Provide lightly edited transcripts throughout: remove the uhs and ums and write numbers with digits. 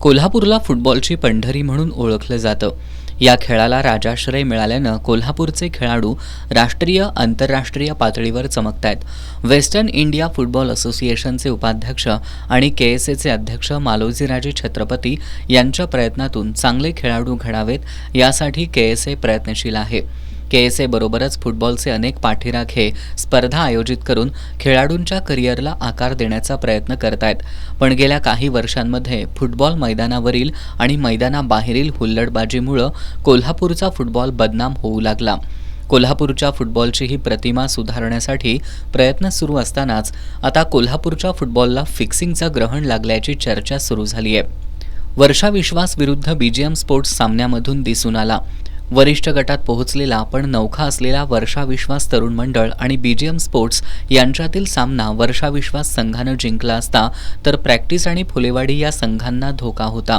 कोल्हापूरला फुटबॉलची पंढरी म्हणून ओळखलं जातं. या खेळाला राजाश्रय मिळाल्यानं कोल्हापूरचे खेळाडू राष्ट्रीय आंतरराष्ट्रीय पातळीवर चमकतायत. वेस्टर्न इंडिया फुटबॉल असोसिएशनचे उपाध्यक्ष आणि केएसएचे अध्यक्ष मालोजीराजे छत्रपती यांच्या प्रयत्नातून चांगले खेळाडू घडावेत यासाठी केएसए प्रयत्नशील आहे. केएसए बरोबरच फुटबॉलचे अनेक पाठीराखे स्पर्धा आयोजित करून खेळाडूंच्या करिअरला आकार देण्याचा प्रयत्न करतायत. पण गेल्या काही वर्षांमध्ये फुटबॉल मैदानावरील आणि मैदानाबाहेरील हुल्लडबाजीमुळे कोल्हापूरचा फुटबॉल बदनाम होऊ लागला. कोल्हापूरच्या फुटबॉलची ही प्रतिमा सुधारण्यासाठी प्रयत्न सुरू असतानाच आता कोल्हापूरच्या फुटबॉलला फिक्सिंगचं ग्रहण लागल्याची चर्चा सुरू झाली आहे. वर्षा विश्वास विरुद्ध बीजीएम स्पोर्ट्स सामन्यामधून दिसून आला. वरिष्ठ गटात पोहोचलेला पण नौखा असलेला वर्षा विश्वास तरुण मंडळ आणि बीजीएम स्पोर्ट्स यांच्यातील सामना वर्षा विश्वास संघानं जिंकला असता तर प्रॅक्टिस आणि फुलेवाडी या संघांना धोका होता.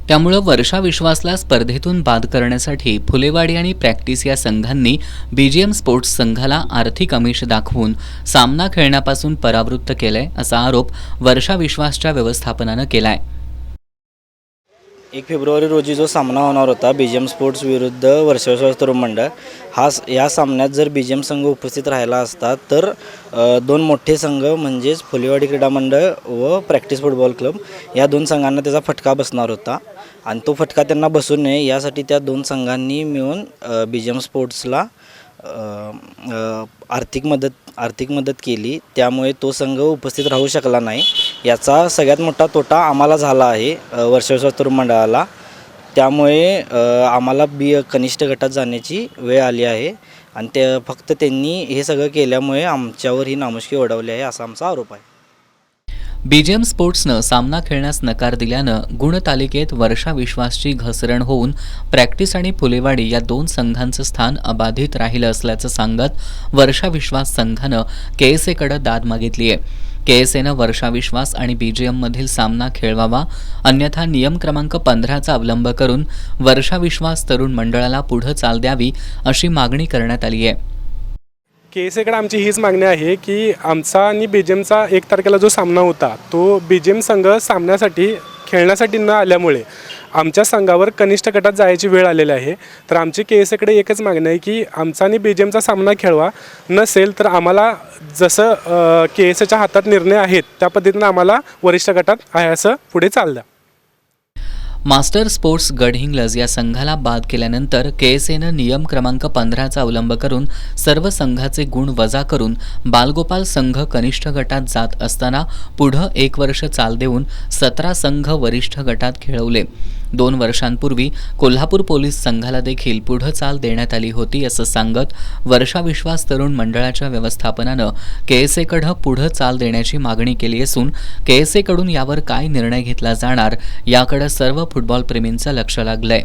त्यामुळे वर्षा विश्वासला स्पर्धेतून बाद करण्यासाठी फुलेवाडी आणि प्रॅक्टिस या संघांनी बीजीएम स्पोर्ट्स संघाला आर्थिक आमिष दाखवून सामना खेळण्यापासून परावृत्त केलंय असा आरोप वर्षा विश्वासच्या व्यवस्थापनानं केलाय. 1 फेब्रुवारी रोजी जो सामना होणार होता बीजीएम स्पोर्ट्स विरुद्ध वर्षा विश्वास तरुण मंडळ या सामन्यात जर बीजीएम संघ उपस्थित राहिला असता तर 2 मोठे संघ म्हणजेच फुलेवाडी क्रीडा मंडळ व प्रॅक्टिस फुटबॉल क्लब या 2 संघांना त्याचा फटका बसणार होता आणि तो फटका त्यांना बसू नये यासाठी त्या 2 संघांनी मिळून बीजीएम स्पोर्ट्सला आर्थिक मदत केली. त्यामुळे तो संघ उपस्थित राहू शकला नाही. याचा सगळ्यात मोठा तोटा आम्हाला झाला आहे वर्षा विश्वास तरुण मंडळाला. त्यामुळे आम्हाला कनिष्ठ गटात जाण्याची वेळ आली आहे आणि फक्त त्यांनी हे सगळं केल्यामुळे आमच्यावर ही नामुष्की ओढवली आहे असा आमचा आरोप आहे. बीजीएम स्पोर्ट्सनं सामना खेळण्यास नकार दिल्यानं गुणतालिकेत वर्षा विश्वासची घसरण होऊन प्रॅक्टिस आणि फुलेवाडी या 2 संघांचं स्थान अबाधित राहिलं असल्याचं सांगत वर्षा विश्वास संघानं केएसएकडे दाद मागितली आहे. केएसएनं वर्षा विश्वास आणि बीजीएममधील सामना खेळवावा अन्यथा नियम क्रमांक 15चा अवलंब करून वर्षा विश्वास तरुण मंडळाला पुढे चाल द्यावी अशी मागणी करण्यात आली आहे. केएसएकडे आमची हीच मागणी आहे की आमचा आणि बीजीएमचा 1 तारखेला जो सामना होता तो बीजीएम संघ सामन्यासाठी खेळण्यासाठी न आल्यामुळे आमच्या संघावर कनिष्ठ गटात जायची वेळ आलेली आहे. तर आमची केएसएकडे एकच मागणी आहे की आमचा आणि बीजीएमचा सामना खेळवा. नसेल तर आम्हाला जसं केएसएच्या हातात निर्णय आहेत त्या पद्धतीनं आम्हाला वरिष्ठ गटात आहे असं पुढे चाल द्या. मास्टर स्पोर्ट्स गडहिंग्लज या संघाला बाद केल्यानंतर केएसएनं नियम क्रमांक 15चा अवलंब करून सर्व संघाचे गुण वजा करून बालगोपाल संघ कनिष्ठ गटात जात असताना पुढं 1 वर्ष चाल देऊन 17 संघ वरिष्ठ गटात खेळवले. 2 वर्षांपूर्वी कोल्हापूर पोलीस संघाला देखील पुढं चाल देण्यात आली होती असं सांगत वर्षा विश्वास तरुण मंडळाच्या व्यवस्थापनानं केएसएकडे पुढं चाल देण्याची मागणी केली असून केएसएकडून यावर काय निर्णय घेतला जाणार याकडे सर्व फुटबॉल प्रेमींचं लक्ष लागलंय.